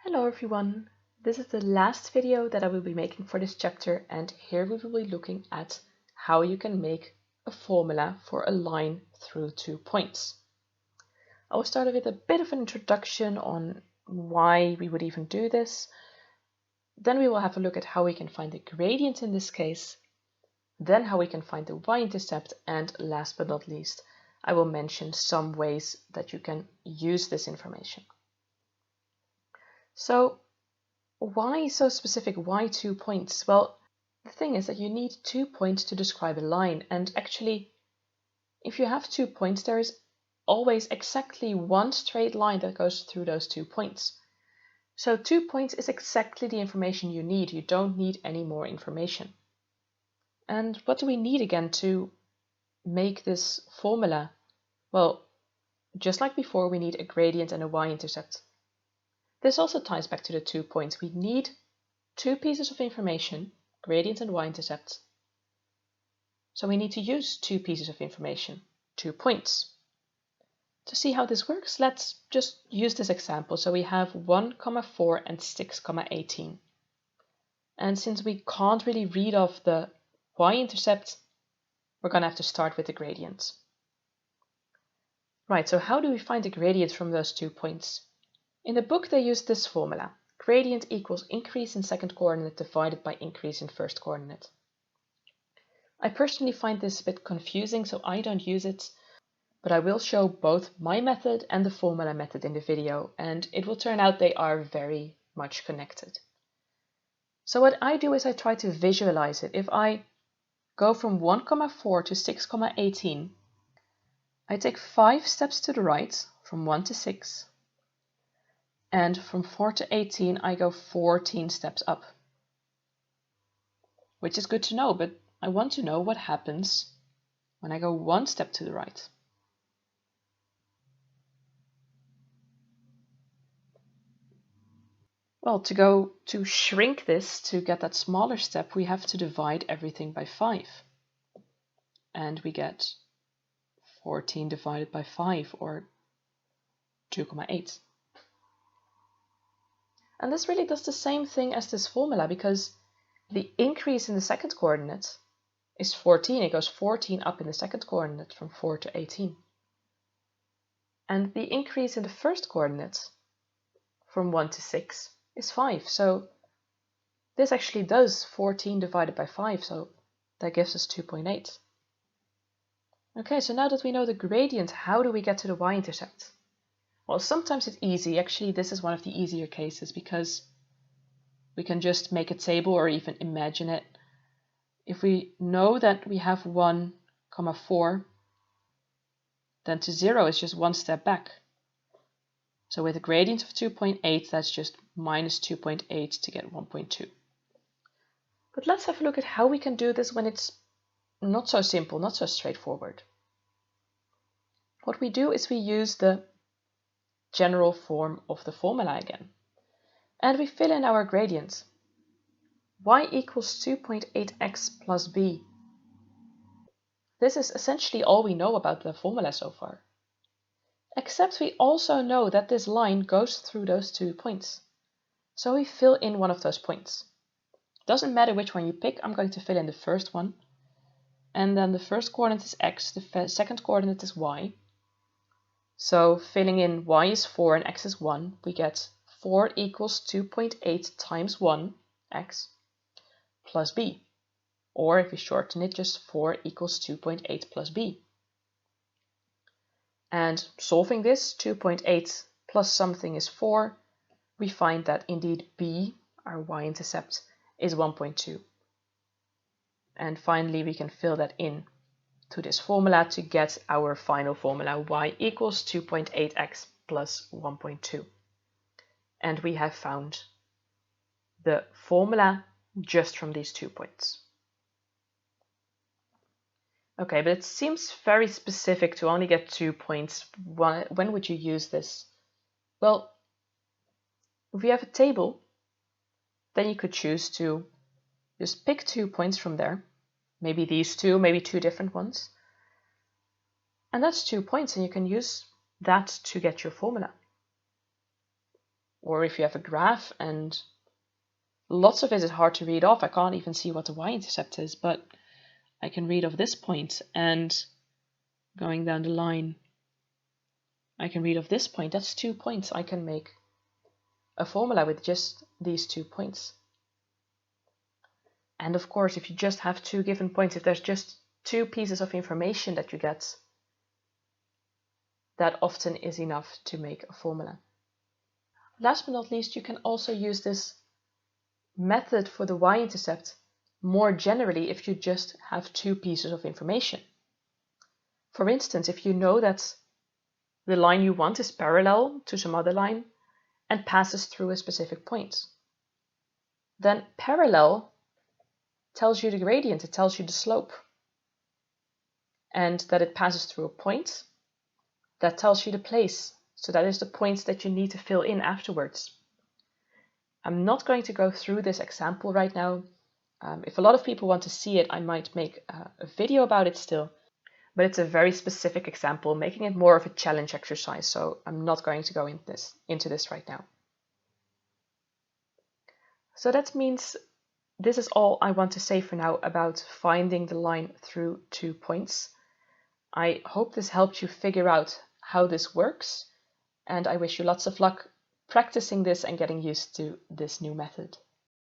Hello everyone, this is the last video that I will be making for this chapter, and here we will be looking at how you can make a formula for a line through 2 points. I will start with a bit of an introduction on why we would even do this. Then we will have a look at how we can find the gradient in this case, then how we can find the y-intercept, and last but not least, I will mention some ways that you can use this information. So why so specific? Why 2 points? Well, the thing is that you need 2 points to describe a line, and actually, if you have 2 points, there is always exactly one straight line that goes through those 2 points. So 2 points is exactly the information you need. You don't need any more information. And what do we need again to make this formula? Well, just like before, we need a gradient and a y-intercept. This also ties back to the 2 points. We need 2 pieces of information, gradient and y-intercept. So we need to use 2 pieces of information, 2 points. To see how this works, let's just use this example. So we have 1, 4 and 6, 18. And since we can't really read off the y-intercept, we're going to have to start with the gradient. Right, so how do we find the gradient from those 2 points? In the book they use this formula. Gradient equals increase in second coordinate divided by increase in first coordinate. I personally find this a bit confusing, so I don't use it, but I will show both my method and the formula method in the video, and it will turn out they are very much connected. So what I do is I try to visualize it. If I go from 1, 4 to 6, 18, I take 5 steps to the right from 1 to 6, and from 4 to 18 I go 14 steps up. Which is good to know, but I want to know what happens when I go 1 step to the right. Well, to shrink this, to get that smaller step, we have to divide everything by 5. And we get 14 divided by 5, or 2,8. And this really does the same thing as this formula, because the increase in the second coordinate is 14. It goes 14 up in the second coordinate from 4 to 18. And the increase in the first coordinate from 1 to 6 is 5. So this actually does 14 divided by 5, so that gives us 2.8. Okay, so now that we know the gradient, how do we get to the y-intercept? Well, sometimes it's easy. Actually, this is one of the easier cases because we can just make a table or even imagine it. If we know that we have 1, 4, then to 0 is just 1 step back. So with a gradient of 2.8, that's just minus 2.8 to get 1.2. But let's have a look at how we can do this when it's not so simple, not so straightforward. What we do is we use the general form of the formula again. And we fill in our gradient. Y equals 2.8x plus b. This is essentially all we know about the formula so far. Except we also know that this line goes through those 2 points. So we fill in one of those points. Doesn't matter which one you pick, I'm going to fill in the first one. And then the first coordinate is x, the second coordinate is y. So filling in y is 4 and x is 1, we get 4 equals 2.8 times 1, x, plus b. Or if we shorten it, just 4 equals 2.8 plus b. And solving this, 2.8 plus something is 4, we find that indeed b, our y-intercept, is 1.2. And finally, we can fill that in to this formula to get our final formula, y equals 2.8x plus 1.2. And we have found the formula just from these 2 points. Okay, but it seems very specific to only get 2 points. When would you use this? Well, if you have a table, then you could choose to just pick 2 points from there. Maybe these 2, maybe 2 different ones. And that's 2 points, and you can use that to get your formula. Or if you have a graph and lots of it is hard to read off, I can't even see what the y-intercept is, but I can read off this point, and going down the line, I can read off this point. That's 2 points. I can make a formula with just these 2 points. And of course, if you just have 2 given points, if there's just 2 pieces of information that you get, that often is enough to make a formula. Last but not least, you can also use this method for the y-intercept more generally if you just have 2 pieces of information. For instance, if you know that the line you want is parallel to some other line and passes through a specific point, then parallel tells you the gradient, it tells you the slope, and that it passes through a point, that tells you the place. So that is the points that you need to fill in afterwards. I'm not going to go through this example right now. If a lot of people want to see it, I might make a video about it still, but it's a very specific example, making it more of a challenge exercise, so I'm not going to go into this right now. So that means this is all I want to say for now about finding the line through 2 points. I hope this helped you figure out how this works, and I wish you lots of luck practicing this and getting used to this new method.